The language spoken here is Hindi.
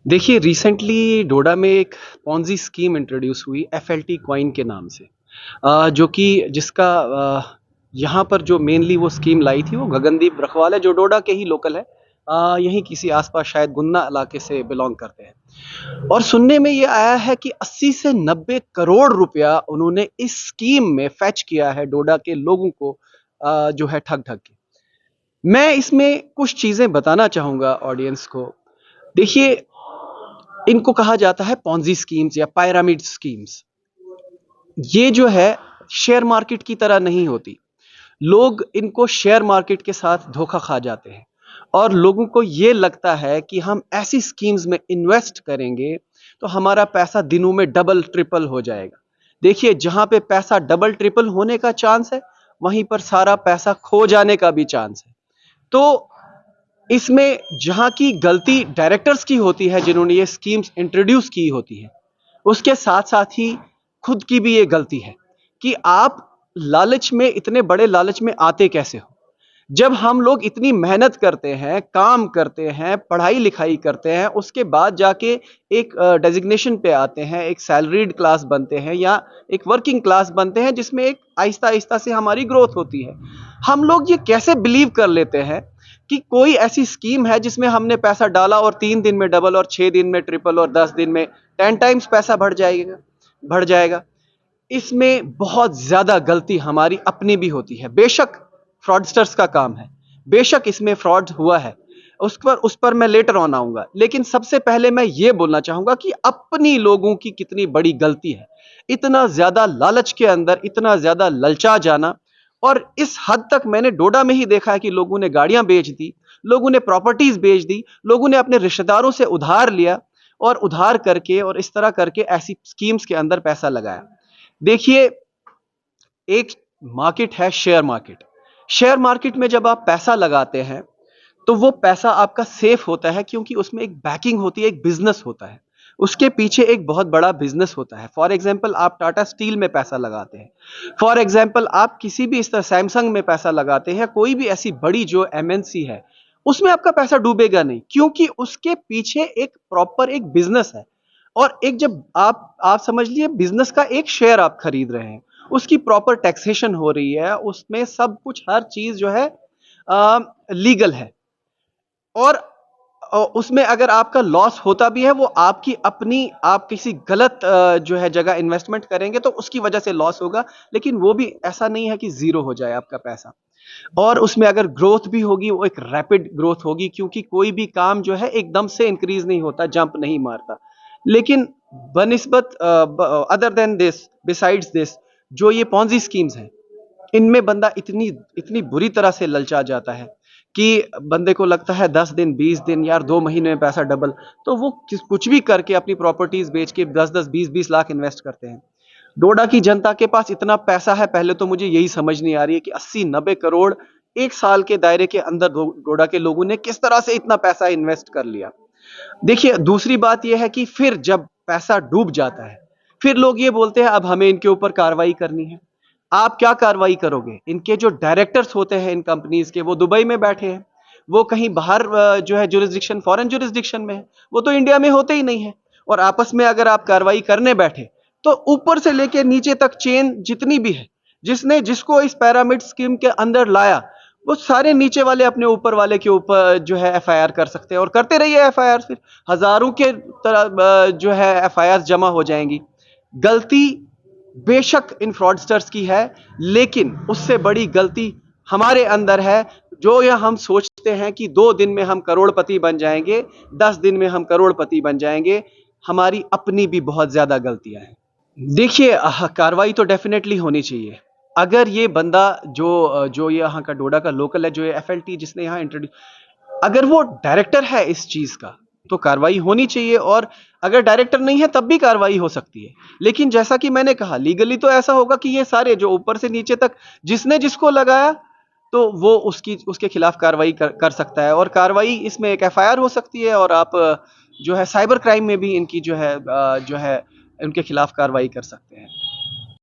देखिए रिसेंटली डोडा में एक पॉन्जी स्कीम इंट्रोड्यूस हुई एफएलटी कॉइन के नाम से जो कि जिसका यहाँ पर जो मेनली वो स्कीम लाई थी वो गगनदीप रखवाल है जो डोडा के ही लोकल है। यहीं किसी आसपास शायद गुन्ना इलाके से बिलोंग करते हैं और सुनने में ये आया है कि 80 से 90 करोड़ रुपया उन्होंने इस स्कीम में फैच किया है डोडा के लोगों को जो है ठग ठग के। मैं इसमें कुछ चीजें बताना चाहूंगा ऑडियंस को। देखिए, इनको कहा जाता है पॉन्जी स्कीम्स या पायरामिड स्कीम्स। ये जो है शेयर मार्केट की तरह नहीं होती। लोग इनको शेयर मार्केट के साथ धोखा खा जाते हैं और लोगों को ये लगता है कि हम ऐसी स्कीम्स में इन्वेस्ट करेंगे तो हमारा पैसा दिनों में डबल ट्रिपल हो जाएगा। देखिए, जहां पे पैसा डबल ट्रिपल होने का चांस है वहीं पर सारा पैसा खो जाने का भी चांस है। तो इसमें जहां की गलती डायरेक्टर्स की होती है जिन्होंने ये स्कीम्स इंट्रोड्यूस की होती है, उसके साथ साथ ही खुद की भी ये गलती है कि आप लालच में, इतने बड़े लालच में आते कैसे हो। जब हम लोग इतनी मेहनत करते हैं, काम करते हैं, पढ़ाई लिखाई करते हैं, उसके बाद जाके एक डेजिग्नेशन पे आते हैं, एक सैलरीड क्लास बनते हैं या एक वर्किंग क्लास बनते हैं जिसमें एक आहिस्ता आहिस्ता से हमारी ग्रोथ होती है। हम लोग ये कैसे बिलीव कर लेते हैं कि कोई ऐसी स्कीम है जिसमें हमने पैसा डाला और 3 दिन में डबल और 6 दिन में ट्रिपल और 10 दिन में 10 टाइम्स पैसा बढ़ जाएगा। इसमें बहुत ज्यादा गलती हमारी अपनी भी होती है। बेशक फ्रॉडस्टर्स का काम है, बेशक इसमें फ्रॉड हुआ है, उस पर मैं लेटर ऑन आऊंगा, लेकिन सबसे पहले मैं ये बोलना चाहूंगा कि अपनी लोगों की कितनी बड़ी गलती है। इतना ज्यादा लालच के अंदर इतना ज्यादा ललचा जाना। और इस हद तक मैंने डोडा में ही देखा है कि लोगों ने गाड़ियां बेच दी, लोगों ने प्रॉपर्टीज बेच दी, लोगों ने अपने रिश्तेदारों से उधार लिया और उधार करके और इस तरह करके ऐसी स्कीम्स के अंदर पैसा लगाया। देखिए, एक मार्केट है शेयर मार्केट। शेयर मार्केट में जब आप पैसा लगाते हैं तो वो पैसा आपका सेफ होता है क्योंकि उसमें एक बैकिंग होती है, एक बिजनेस होता है, उसके पीछे एक बहुत बड़ा बिजनेस होता है। फॉर एग्जाम्पल, आप टाटा स्टील में पैसा लगाते हैं, फॉर एग्जाम्पल आप किसी भी इस तरह सैमसंग में पैसा लगाते हैं, कोई भी ऐसी बड़ी जो एमएनसी है, उसमें आपका पैसा डूबेगा नहीं क्योंकि उसके पीछे एक प्रॉपर एक बिजनेस है। और एक जब आप समझ लिए बिजनेस का एक शेयर आप खरीद रहे हैं, उसकी प्रॉपर टैक्सेशन हो रही है, उसमें सब कुछ हर चीज जो है लीगल है। और उसमें अगर आपका लॉस होता भी है वो आपकी अपनी, आप किसी गलत जो है जगह इन्वेस्टमेंट करेंगे तो उसकी वजह से लॉस होगा, लेकिन वो भी ऐसा नहीं है कि जीरो हो जाए आपका पैसा। और उसमें अगर ग्रोथ भी होगी वो एक रैपिड ग्रोथ होगी क्योंकि कोई भी काम जो है एकदम से इंक्रीज नहीं होता, जंप नहीं मारता। लेकिन बनिस्बत other than this, besides this, जो ये पॉन्जी स्कीम्स हैं, इनमें बंदा इतनी इतनी बुरी तरह से ललचा जाता है कि बंदे को लगता है 10 दिन 20 दिन यार 2 महीने में पैसा डबल। तो वो कुछ भी करके अपनी प्रॉपर्टीज बेच के 10-10 20-20 लाख इन्वेस्ट करते हैं। डोडा की जनता के पास इतना पैसा है, पहले तो मुझे यही समझ नहीं आ रही है कि 80-90 करोड़ एक साल के दायरे के अंदर डोडा के लोगों ने किस तरह से इतना पैसा इन्वेस्ट कर लिया। देखिए, दूसरी बात यह है कि फिर जब पैसा डूब जाता है फिर लोग ये बोलते हैं अब हमें इनके ऊपर कार्रवाई करनी है। आप क्या कार्रवाई करोगे? इनके जो डायरेक्टर्स होते हैं इन कंपनीज के, वो दुबई में बैठे हैं, वो कहीं बाहर जो है जुरिस्डिक्शन, फॉरेन जुरिस्डिक्शन में है, वो तो इंडिया में होते ही नहीं है। और आपस में अगर आप कार्रवाई करने बैठे तो ऊपर से लेके नीचे तक चेन जितनी भी है, जिसने जिसको इस पिरामिड स्कीम के अंदर लाया, वो सारे नीचे वाले अपने ऊपर वाले के ऊपर जो है एफआईआर कर सकते हैं और करते रहिए एफआईआर। फिर हजारों के तरह जो है एफआईआर जमा हो जाएंगी। गलती बेशक इन फ्रॉडस्टर्स की है, लेकिन उससे बड़ी गलती हमारे अंदर है जो यह हम सोचते हैं कि 2 दिन में हम करोड़पति बन जाएंगे, 10 दिन में हम करोड़पति बन जाएंगे। हमारी अपनी भी बहुत ज्यादा गलतियां हैं। देखिए, कार्रवाई तो डेफिनेटली होनी चाहिए। अगर ये बंदा जो जो ये यहाँ का डोडा का लोकल है, जो ये एफएलटी जिसने यहाँ इंट्रोड्यूस, अगर वो डायरेक्टर है इस चीज का तो कार्रवाई होनी चाहिए। और अगर डायरेक्टर नहीं है तब भी कार्रवाई हो सकती है। लेकिन जैसा कि मैंने कहा, लीगली तो ऐसा होगा कि ये सारे जो ऊपर से नीचे तक जिसने जिसको लगाया तो वो उसके खिलाफ कार्रवाई कर सकता है। और कार्रवाई इसमें एक एफआईआर हो सकती है और आप जो है साइबर क्राइम में भी इनकी जो है उनके खिलाफ कार्रवाई कर सकते हैं।